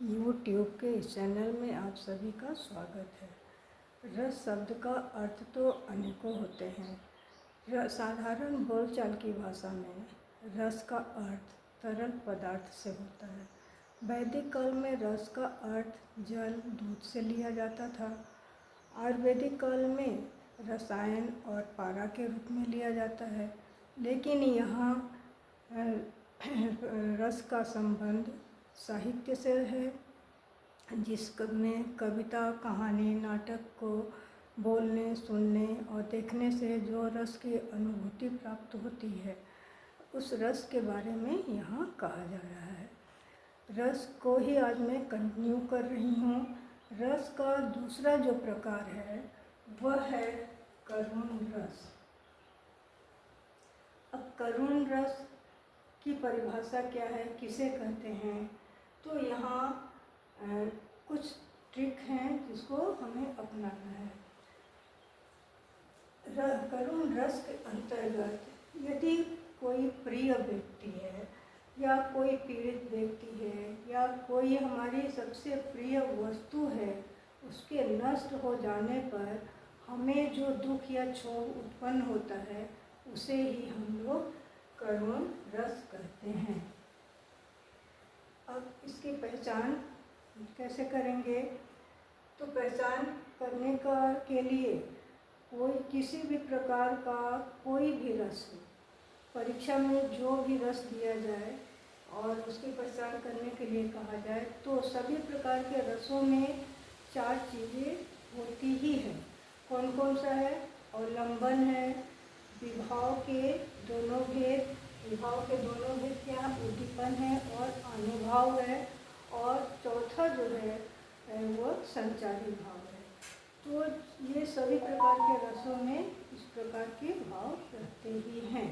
YouTube के इस channel में आप सभी का स्वागत है। रस शब्द का अर्थ तो अनेकों होते हैं। साधारण बोलचाल की भाषा में रस का अर्थ तरल पदार्थ से होता है। वैदिक काल में रस का अर्थ जल, दूध से लिया जाता था। आयुर्वेदिक काल में रसायन और पारा के रूप में लिया जाता है। लेकिन यहाँ रस का संबंध साहित्य से है, जिसमें कविता, कहानी, नाटक को बोलने, सुनने और देखने से जो रस की अनुभूति प्राप्त होती है, उस रस के बारे में यहाँ कहा जा रहा है। रस को ही आज मैं कंटिन्यू कर रही हूँ। रस का दूसरा जो प्रकार है वह है करुण रस। अब करुण रस की परिभाषा क्या है, किसे कहते हैं, तो यहाँ कुछ ट्रिक हैं जिसको हमें अपनाना है। करुण रस के अंतर्गत यदि कोई प्रिय व्यक्ति है या कोई पीड़ित व्यक्ति है या कोई हमारी सबसे प्रिय वस्तु है, उसके नष्ट हो जाने पर हमें जो दुख या क्षोभ उत्पन्न होता है, उसे ही हम लोग करुण रस कहते हैं। अब इसकी पहचान कैसे करेंगे, तो पहचान करने के लिए कोई किसी भी प्रकार का कोई भी रस हो, परीक्षा में जो भी रस दिया जाए और उसकी पहचान करने के लिए कहा जाए, तो सभी प्रकार के रसों में 4 चीज़ें होती ही हैं। कौन कौन सा है? अवलंबन है, विभाव के दोनों भेद, विभाव के दोनों भेद क्या? उद्दीपन है और अनुभाव है, और चौथा जो है वो संचारी भाव है। तो ये सभी प्रकार के रसों में इस प्रकार के भाव रहते ही हैं।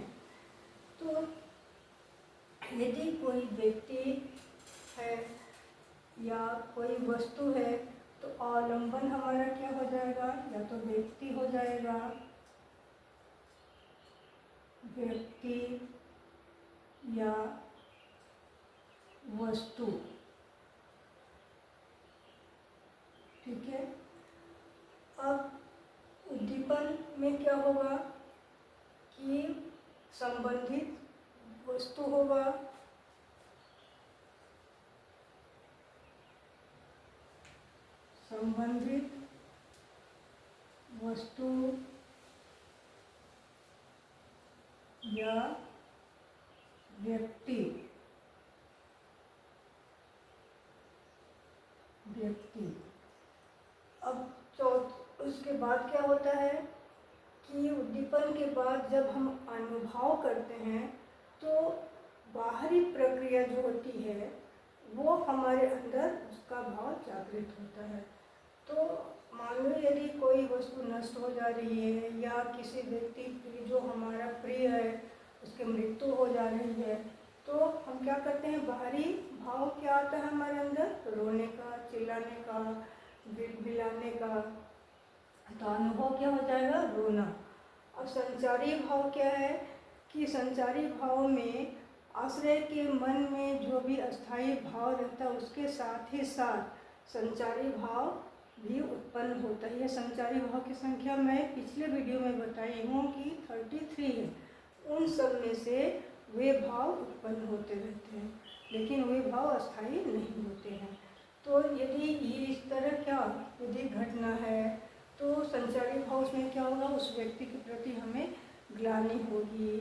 तो यदि कोई व्यक्ति है या कोई वस्तु है, तो अवलंबन हमारा क्या हो जाएगा? या तो व्यक्ति हो जाएगा, व्यक्ति या वस्तु, ठीक है। अब उद्दीपन में क्या होगा कि संबंधित वस्तु होगा, संबंधित वस्तु या व्यक्ति, अब उसके बाद क्या होता है कि उद्दीपन के बाद जब हम अनुभव करते हैं, तो बाहरी प्रक्रिया जो होती है वो हमारे अंदर उसका भाव जागृत होता है। तो मान लो यदि कोई वस्तु नष्ट हो जा रही है या किसी व्यक्ति की जो हमारा प्रिय है उसकी मृत्यु हो जा रही है, तो हम क्या करते हैं? बाहरी भाव क्या आता है हमारे अंदर? रोने का, चिल्लाने का, बिलबिलाने का। तो अनुभव क्या हो जाएगा? रोना। अब संचारी भाव क्या है कि संचारी भाव में आश्रय के मन में जो भी अस्थायी भाव रहता है, उसके साथ ही साथ संचारी भाव भी उत्पन्न होता है। संचारी भाव की संख्या मैं पिछले वीडियो में बताई हूँ कि 33 है। उन सब में से वे भाव उत्पन्न होते रहते हैं, लेकिन वे भाव अस्थायी नहीं होते हैं। तो यदि ये इस तरह क्या यदि घटना है, तो संचारी भाव में क्या होगा? उस व्यक्ति के प्रति हमें ग्लानि होगी,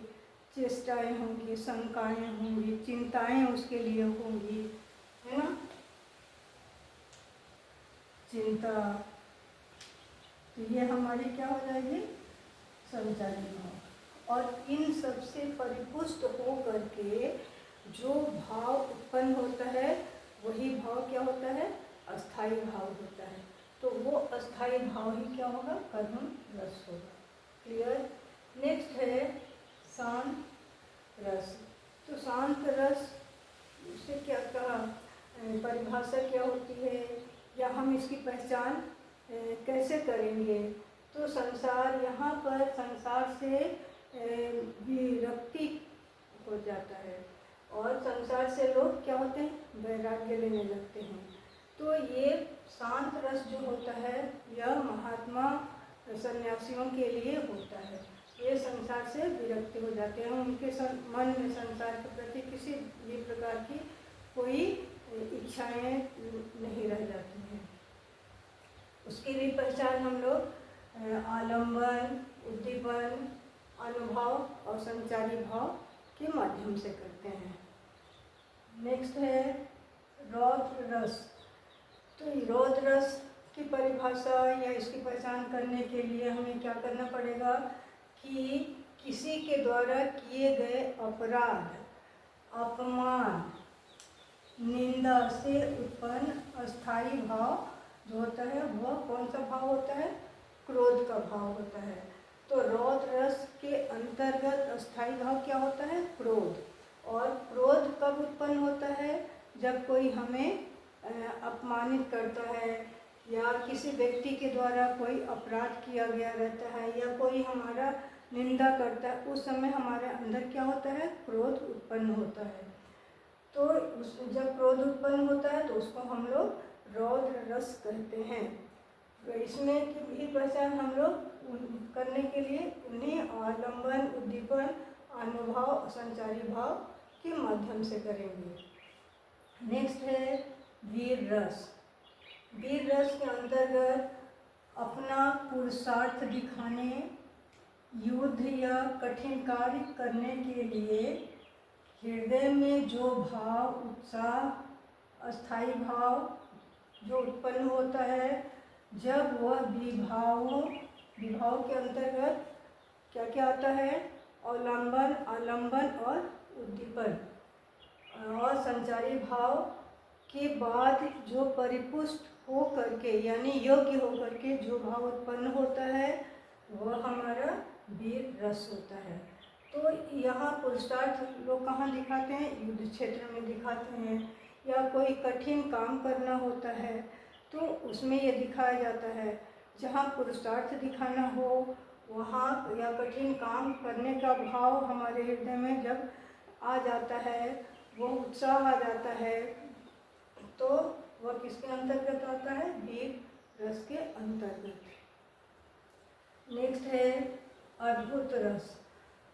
चेष्टाएं होंगी, शंकाएं होंगी, चिंताएं उसके लिए होंगी, है ना? चिंता, तो ये हमारी क्या हो जाएगी? संचारी भाव। और इन सबसे परिपुष्ट हो करके जो भाव उत्पन्न होता है, वही भाव क्या होता है? अस्थायी भाव होता है। तो वो अस्थायी भाव ही क्या होगा? करुण रस होगा। क्लियर? नेक्स्ट है शांत रस। तो शांत रस से क्या कहा, परिभाषा क्या होती है, या हम इसकी पहचान कैसे करेंगे? तो संसार, यहाँ पर संसार से विरक्ति हो जाता है और संसार से लोग क्या होते हैं? वैराग्य लेने लगते हैं। तो ये शांत रस जो होता है यह महात्मा सन्यासियों के लिए होता है। ये संसार से विरक्त हो जाते हैं, उनके मन में संसार के प्रति किसी भी प्रकार की कोई इच्छाएं नहीं रह जाती हैं। उसकी भी पहचान हम लोग आलंबन, उद्दीपन, अनुभव और संचारी भाव के माध्यम से करते हैं। नेक्स्ट है रौद्र रस। तो रौद्र रस की परिभाषा या इसकी पहचान करने के लिए हमें क्या करना पड़ेगा कि किसी के द्वारा किए गए अपराध, अपमान, निंदा से उत्पन्न अस्थायी भाव जो होता है वह कौन सा भाव होता है? क्रोध का भाव होता है। तो रौद्र रस के अंतर्गत अस्थायी भाव क्या होता है? क्रोध। और क्रोध कब उत्पन्न होता है? जब कोई हमें अपमानित करता है या किसी व्यक्ति के द्वारा कोई अपराध किया गया रहता है या कोई हमारा निंदा करता है, उस समय हमारे अंदर क्या होता है? क्रोध उत्पन्न होता है। तो जब क्रोध उत्पन्न होता है तो उसको हम लोग रौद्र रस कहते हैं। तो इसमें की भी पहचान हम लोग करने के लिए उन्हें आलंबन, उद्दीपन, अनुभव, संचारी भाव के माध्यम से करेंगे। नेक्स्ट है वीर रस। वीर रस के अंतर्गत अपना पुरुषार्थ दिखाने, युद्ध या कठिन कार्य करने के लिए हृदय में जो भाव, उत्साह, अस्थायी भाव जो उत्पन्न होता है, जब वह विभाव के अंतर्गत क्या क्या आता है? अवलंबन, आलंबन और उद्दीपन और संचारी भाव के बाद जो परिपुष्ट हो करके यानी योग्य हो करके जो भाव उत्पन्न होता है वह हमारा वीर रस होता है। तो यहाँ पुरुषार्थ लोग कहाँ दिखाते हैं? युद्ध क्षेत्र में दिखाते हैं। या कोई कठिन काम करना होता है तो उसमें ये दिखाया जाता है। जहाँ पुरुषार्थ दिखाना हो वहाँ या कठिन काम करने का भाव हमारे हृदय में जब आ जाता है, वो उत्साह आ जाता है, तो वह किसके अंतर्गत आता है? वीर रस के अंतर्गत। नेक्स्ट है अद्भुत रस।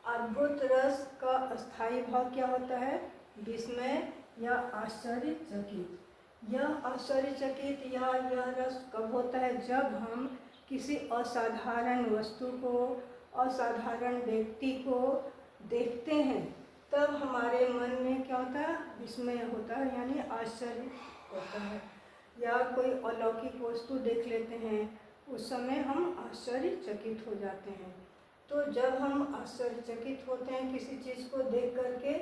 अद्भुत रस का अस्थायी भाव क्या होता है? विस्मय या आश्चर्यचकित। यह आश्चर्यचकित या यह रस कब होता है? जब हम किसी असाधारण वस्तु को, असाधारण व्यक्ति को देखते हैं, तब हमारे मन में क्या होता है? विस्मय होता है यानी आश्चर्य होता है। या कोई अलौकिक वस्तु देख लेते हैं, उस समय हम आश्चर्यचकित हो जाते हैं। तो जब हम आश्चर्यचकित होते हैं किसी चीज़ को देख करके,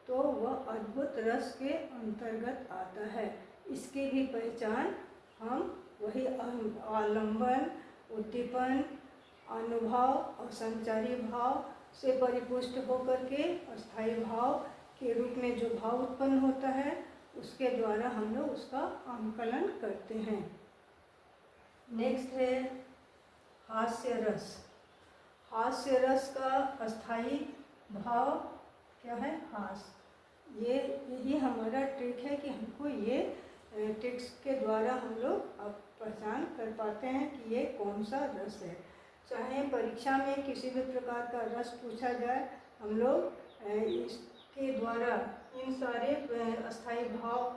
तो वह अद्भुत रस के अंतर्गत आता है। इसकी भी पहचान हम वही आलंबन, उद्दीपन, अनुभव और संचारी भाव से परिपुष्ट होकर के अस्थायी भाव के रूप में जो भाव उत्पन्न होता है उसके द्वारा हम लोग उसका आंकलन करते हैं। नेक्स्ट है हास्य रस। हास्य रस का अस्थायी भाव क्या है? हास। यही हमारा ट्रिक है कि हमको ये ट्रिक्स के द्वारा हम लोग अब पहचान कर पाते हैं कि ये कौन सा रस है। चाहे परीक्षा में किसी भी प्रकार का रस पूछा जाए, हम लोग इसके द्वारा, इन सारे अस्थायी भाव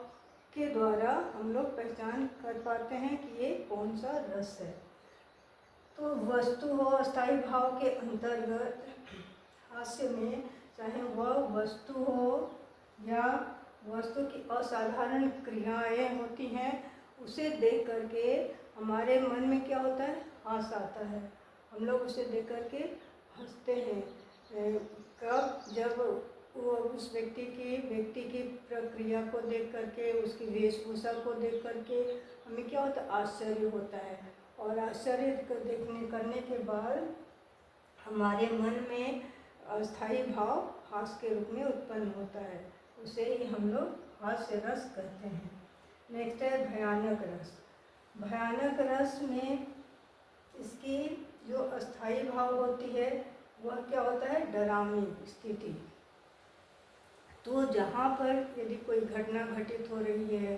के द्वारा हम लोग पहचान कर पाते हैं कि ये कौन सा रस है। तो वस्तु हो अस्थायी भाव के अंतर्गत हास्य में, चाहे वह वस्तु हो या वस्तु की असाधारण क्रियाएं होती हैं, उसे देख करके हमारे मन में क्या होता है? हास आता है। हम लोग उसे देख करके हंसते हैं। कब? जब वो उस व्यक्ति की प्रक्रिया को देख करके, उसकी वेशभूषा को देख करके हमें क्या होता है? आश्चर्य होता है। और आश्चर्य करने के बाद हमारे मन में अस्थायी भाव हास के रूप में उत्पन्न होता है। उसे ही हम लोग हास्य रस कहते हैं। नेक्स्ट है भयानक रस। भयानक रस में इसकी जो अस्थायी भाव होती है वह क्या होता है? डरावनी स्थिति। तो जहाँ पर यदि कोई घटना घटित हो रही है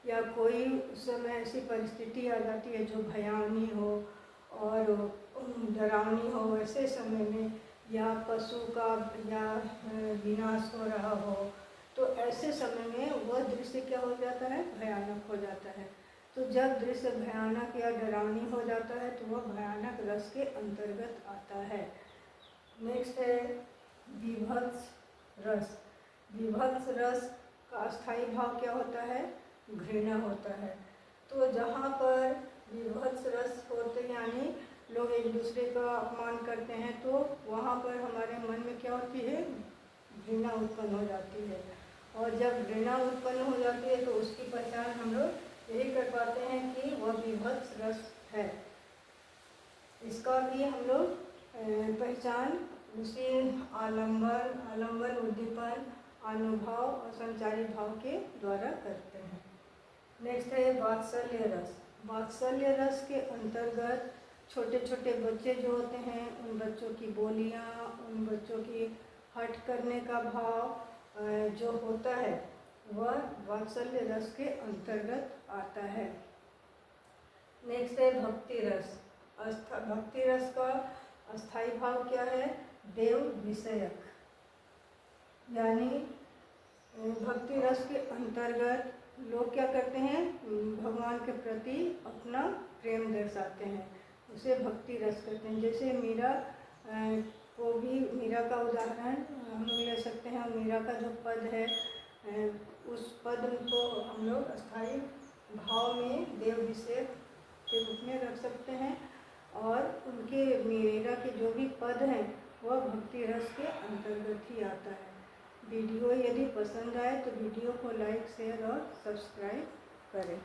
या कोई उस समय ऐसी परिस्थिति आ जाती है जो भयावनी हो और डरावनी हो, ऐसे समय में, या पशु का या विनाश हो रहा हो, तो ऐसे समय में वह दृश्य क्या हो जाता है, भयानक हो जाता है। तो जब दृश्य भयानक या डरावनी हो जाता है तो वह भयानक रस के अंतर्गत आता है। नेक्स्ट है विभत्स रस। विभत्स रस का स्थायी भाव क्या होता है, घृणा होता है। तो जहाँ पर विभत्स रस होते यानी लोग एक दूसरे का अपमान करते हैं, तो वहाँ पर हमारे मन में क्या होती है, घृणा उत्पन्न हो जाती है। और जब घृणा उत्पन्न हो जाती है तो उसकी पहचान हम लोग यही कर पाते हैं कि वह विभत्स रस है। इसका भी हम लोग पहचान उसी आलंबन, उद्दीपन, अनुभव और संचारी भाव के द्वारा करते हैं। नेक्स्ट है वात्सल्य रस। वात्सल्य रस के अंतर्गत छोटे छोटे बच्चे जो होते हैं, उन बच्चों की बोलियाँ, उन बच्चों की हट करने का भाव जो होता है वह वात्सल्य रस के अंतर्गत आता है। नेक्स्ट है भक्ति रस। भक्ति रस का अस्थाई भाव क्या है, देव विषयक, यानी भक्ति रस के अंतर्गत लोग क्या करते हैं, भगवान के प्रति अपना प्रेम दर्शाते हैं, उसे भक्ति रस करते हैं। जैसे मीरा को भी, मीरा का उदाहरण हम लोग ले सकते हैं। मीरा का जो पद है उस पद को हम लोग अस्थाई भाव में देव विषय के रूप में रख सकते हैं, और उनके मीरा के जो भी पद हैं वह भक्ति रस के अंतर्गत ही आता है। वीडियो यदि पसंद आए तो वीडियो को लाइक, शेयर और सब्सक्राइब करें।